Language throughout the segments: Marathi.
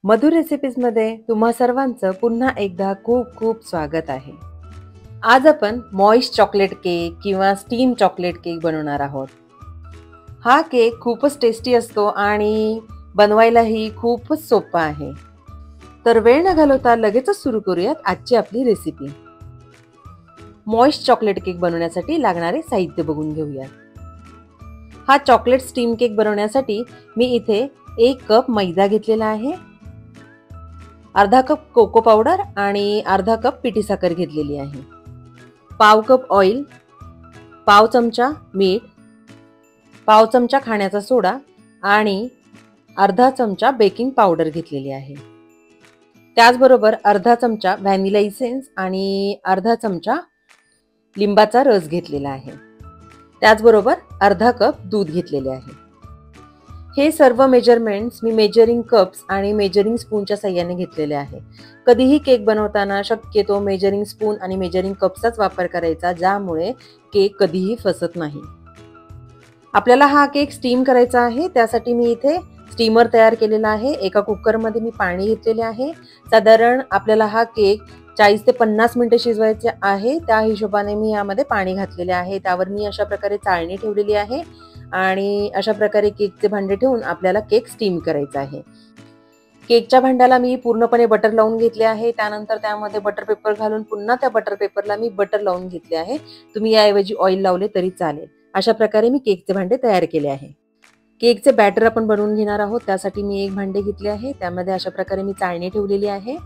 मधुर रेसिपीजमध्ये तुम्हा सर्वांचं पुन्हा एकदा खूप खूप स्वागत आहे. आज आपण मॉइस्ट चॉकलेट केक किंवा स्टीम चॉकलेट केक बनवणार आहोत. हा केक खूपच टेस्टी असतो आणि बनवायलाही खूपच सोपा आहे. तर वेळ न घालवता लगेचच सुरू करूयात आजची आपली रेसिपी. मॉइस्ट चॉकलेट केक बनवण्यासाठी लागणारे साहित्य बघून घेऊयात. हा चॉकलेट स्टीम केक बनवण्यासाठी मी इथे 1 कप मैदा घेतलेला आहे, अर्धा कप कोको पावडर आणि अर्धा कप पिठी साखर घेतलेली आहे, पाव कप ऑइल, पाव चमचा मीठ, पाव चमचा खाण्याचा सोडा आणि अर्धा चमचा बेकिंग पावडर घेतलेली आहे. त्याचबरोबर अर्धा चमचा व्हॅनिला इसेन्स आणि अर्धा चमचा लिंबाचा रस घेतलेला आहे. त्याचबरोबर अर्धा कप दूध घेतलेले आहे. हे सर्व मेजरमेंट्स मी मेजरिंग कप्स आणि मेजरिंग स्पूनच्या साहाय्याने घेतलेले आहे. कधीही केक बनवताना शक्यतो मेजरिंग स्पून आणि मेजरिंग कप्सचाच वापर करायचा, ज्यामुळे केक कधीही फसत नाही. आपल्याला हा केक स्टीम करायचा आहे, त्यासाठी मी इथे स्टीमर तयार केलेला आहे. एका कुकरमध्ये मी पाणी घेतलेले आहे. साधारण आपल्याला हा केक 40 ते 50 मिनिटे शिजवायचे आहे. त्या हिशोबाने मी यामध्ये पाणी घातलेले आहे. त्यावर मी अशा प्रकारे चाळणी ठेवलेली आहे आणि अशा प्रकारे केकचे भांडे ठेवून आपल्याला केक स्टीम करायचा आहे. केकच्या भांड्याला मी पूर्णपणे बटर लावून घेतले आहे. त्यानंतर त्यामध्ये बटर पेपर घालून पुन्हा त्या बटर पेपरला मी बटर लावून घेतले आहे. तुम्ही याऐवजी ऑइल लावले तरी चालेल. अशा प्रकारे मी केकचे भांडे तयार केले आहे. केकचे बॅटर आपण बनवून घेणार आहोत. त्यासाठी मी एक भांडे घेतले आहे. त्यामध्ये अशा प्रकारे मी चाळणी ठेवलेली आहे.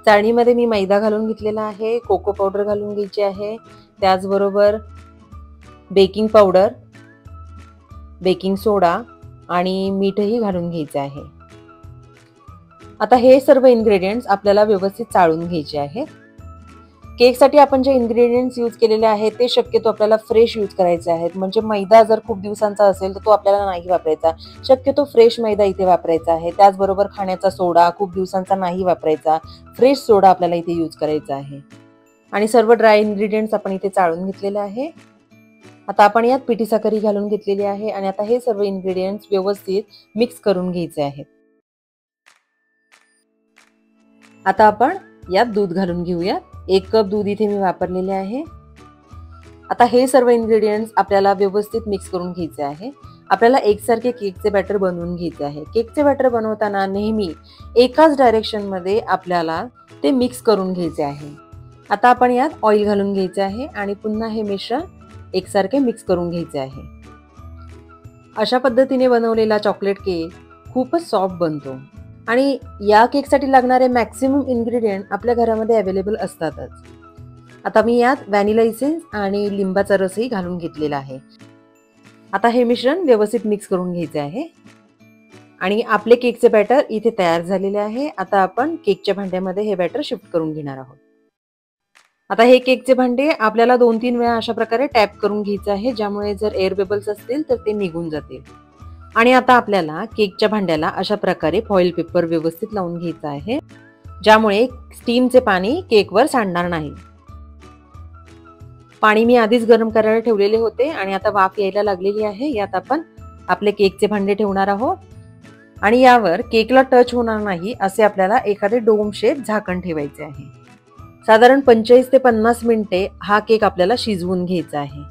चाळणीमध्ये मी मैदा घालून घेतलेला आहे, कोको पावडर घालून घ्यायची आहे, त्याचबरोबर बेकिंग पावडर, बेकिंग सोडा आणि मीठही घालून घ्यायचे आहे. आता हे सर्व इन्ग्रेडियंट्स आपल्याला व्यवस्थित चाळून घ्यायचे आहेत. केकसाठी आपण जे इन्ग्रेडियंट्स यूज केलेले आहेत ते शक्यतो आपल्याला फ्रेश यूज करायचे आहेत. म्हणजे मैदा जर खूप दिवसांचा असेल तर तो आपल्याला नाही वापरायचा. शक्यतो फ्रेश मैदा इथे वापरायचा आहे. त्याचबरोबर खाण्याचा सोडा खूप दिवसांचा नाही वापरायचा. फ्रेश सोडा आपल्याला इथे यूज करायचा आहे. आणि सर्व ड्राय इन्ग्रेडियंट्स आपण इथे चाळून घेतलेले आहे. आता आपण यात पिठी साखर घालून घेतलेली आहे आणि आता हे सर्व इन्ग्रेडियंट्स व्यवस्थित मिक्स करून घ्यायचे आहेत. आता आपण यात दूध घालून घेऊया. 1 कप दूध इथे मी वापरलेले आहे. आता हे सर्व इन्ग्रेडियंट्स आपल्याला व्यवस्थित मिक्स करून घ्यायचे आहे. आपल्याला एकसारखे केकचे बॅटर बनवून घ्यायचे आहे. केकचे बॅटर बनवताना नेहमी एकाच डायरेक्शनमध्ये आपल्याला ते मिक्स करून घ्यायचे आहे. आता आपण यात ऑइल घालून घ्यायचे आहे आणि पुन्हा हे मिश्रण एकसारखे मिक्स करून घ्यायचे आहे. अशा पद्धतीने बनवलेला चॉकलेट केक खूपच सॉफ्ट बनतो आणि या केकसाठी लागणारे मॅक्सिमम इन्ग्रेडियंट आपल्या घरामध्ये अवेलेबल असतातच. आता मी यात व्हॅनिला इसेन्स आणि लिंबाचा रसही घालून घेतलेला आहे. आता हे मिश्रण व्यवस्थित मिक्स करून घ्यायचे आहे आणि आपले केकचे बॅटर इथे तयार झालेले आहे. आता आपण केकच्या भांड्यामध्ये हे बॅटर शिफ्ट करून घेणार आहोत. आता हे केकचे भांडे आपल्याला 2-3 वेळा अशा प्रकारे टॅप करून घ्यायचे आहे, ज्यामुळे जर एअर बबल्स असतील तर ते निघून जातील. आणि आता आपल्याला केकच्या भांड्याला अशा प्रकारे फॉइल पेपर व्यवस्थित लावून घ्यायचा आहे, ज्यामुळे स्टीमचे पाणी केकवर सांडणार नाही. पाणी मी आधीच गरम करायला ठेवलेले होते आणि आता वाफ यायला लागलेली आहे. यात आपण आपले केकचे भांडे ठेवणार आहोत आणि यावर केकला टच होणार नाही असे आपल्याला एखादे डोम शेप झाकण ठेवायचे आहे. साधारण 25 ते 50 मिनिटे हा केक आपल्याला शिजवून घ्यायचा आहे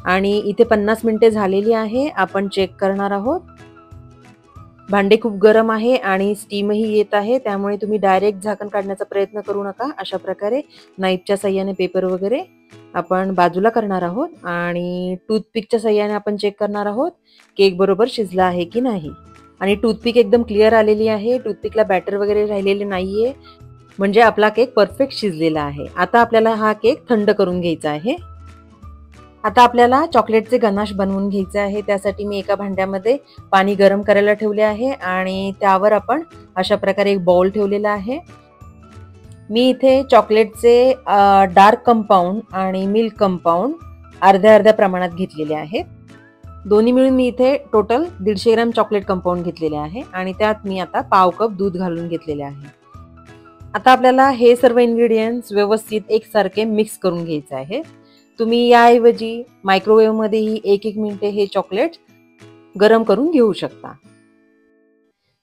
आणि इथे 50 मिनिटे झालेली आहे. आपण चेक करणार आहोत. भांडे खूप गरम आहे आणि स्टीमही येत आहे, त्यामुळे तुम्ही डायरेक्ट झाकण काढण्याचा प्रयत्न करू नका. अशा प्रकारे नाईफच्या साहाय्याने पेपर वगैरे आपण बाजूला करणार आहोत आणि टूथपिकच्या साहाय्याने आपण चेक करणार आहोत केक बरोबर शिजला आहे की नाही. आणि टूथपिक एकदम क्लिअर आलेली आहे. टूथपिकला बॅटर वगैरे राहिलेले नाहीये, म्हणजे आपला केक परफेक्ट शिजलेला आहे. आता आपल्याला हा केक थंड करून घ्यायचा आहे. आता आपल्याला चॉकलेटचे गनाश बनवून घ्यायचे आहे. त्यासाठी मी एका भांड्यामध्ये पाणी गरम करायला ठेवले आहे आणि त्यावर आपण अशा प्रकारे एक बाउल ठेवलेला आहे. मी इथे चॉकलेटचे डार्क कंपाऊंड आणि मिल्क कंपाऊंड अर्ध्या प्रमाणात घेतलेले आहेत. दोन्ही मिळून मी इथे टोटल 150 ग्रॅम चॉकलेट कंपाऊंड घेतलेले आहे आणि त्यात मी आता पाव कप दूध घालून घेतलेले आहे. आता आपल्याला हे सर्व इन्ग्रेडियंट्स व्यवस्थित एकसारखे मिक्स करून घ्यायचे आहे. तुम्ही याऐवजी मायक्रोवेव्हमध्येही 1-1 मिनिटे हे चॉकलेट गरम करून घेऊ शकता.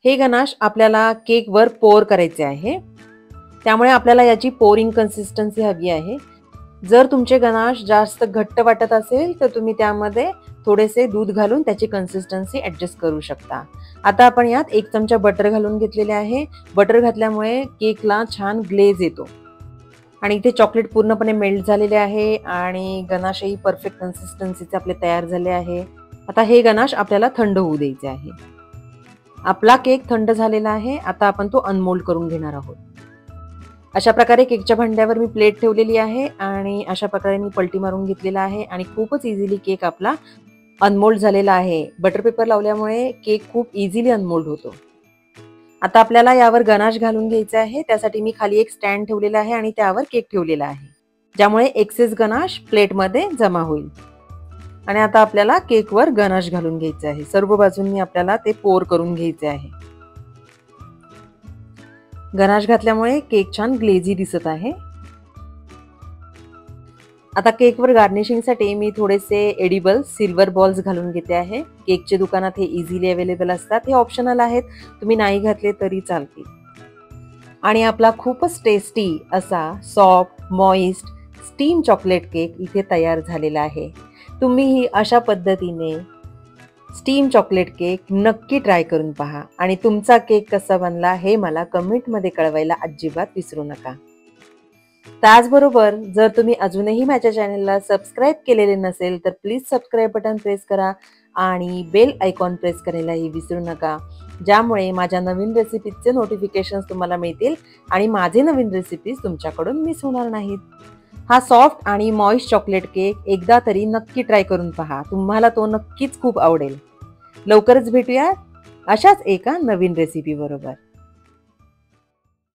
हे गनाश आपल्याला केकवर पोर करायचे आहे, त्यामुळे आपल्याला याची पोरिंग कन्सिस्टन्सी हवी आहे. जर तुमचे गनाश जास्त घट्ट वाटत असेल तर तुम्ही त्यामध्ये थोडेसे दूध घालून त्याची कन्सिस्टन्सी ॲडजस्ट करू शकता. आता आपण यात 1 चमचा बटर घालून घेतलेले आहे. बटर घातल्यामुळे केकला छान ग्लेज येतो. आणि इथे चॉकलेट पूर्णपणे मेल्ट झालेले आहे आणि गनाशही परफेक्ट कन्सिस्टन्सीचे आपले तयार झाले आहे. आता हे गनाश आपल्याला थंड होऊ द्यायचे आहे. आपला केक थंड झालेला आहे. आता आपण तो अनमोल्ड करून घेणार आहोत. अशा प्रकारे केकच्या भांड्यावर मी प्लेट ठेवलेली आहे आणि अशा प्रकारे मी पलटी मारून घेतलेला आहे आणि खूपच इझिली केक आपला अनमोल्ड झालेला आहे. बटर पेपर लावल्यामुळे केक खूप इझिली अनमोल्ड होतो. आता आपल्याला यावर गनाश घालून घ्यायचा आहे. त्यासाठी मी खाली एक स्टँड ठेवलेला आहे आणि त्यावर केक ठेवलेला आहे, ज्यामुळे एक्सेस गनाश प्लेटमध्ये जमा होईल. आणि आता आपल्याला केकवर गनाश घालून घ्यायचे आहे. सर्व बाजूंनी आपल्याला ते पोर करून घ्यायचे आहे. गनाश घातल्यामुळे केक छान ग्लेझी दिसत आहे. आता केकवर गार्निशिंगसाठी मी थोडेसे एडिबल सिल्वर बॉल्स घालून घेते आहे. केकच्या दुकानात हे इझिली अवेलेबल असतात. हे ऑप्शनल आहेत, तुम्ही नाही घातले तरी चालतील. आणि आपला खूपच टेस्टी असा soft moist steam chocolate cake इथे तयार झालेला आहे. तुम्हीही अशा पद्धतीने स्टीम चॉकलेट केक नक्की ट्राय करून पहा आणि तुमचा केक कसा बनला हे मला कमेंटमध्ये कळवायला अजिबात विसरू नका. त्याचबरोबर जर तुम्ही अजूनही माझ्या चॅनलला सबस्क्राईब केलेले नसेल तर प्लीज सबस्क्राईब बटन प्रेस करा आणि बेल आयकॉन प्रेस करायलाही विसरू नका, ज्यामुळे माझ्या नवीन रेसिपीजचे नोटिफिकेशन्स तुम्हाला मिळतील आणि माझे नवीन रेसिपीज तुमच्याकडून मिस होणार नाहीत. हा सॉफ्ट आणि मॉइस्ट चॉकलेट केक एकदा तरी नक्की ट्राय करून पहा. तुम्हाला तो नक्कीच खूप आवडेल. लवकरच भेटूया अशाच एका नवीन रेसिपी बरोबर.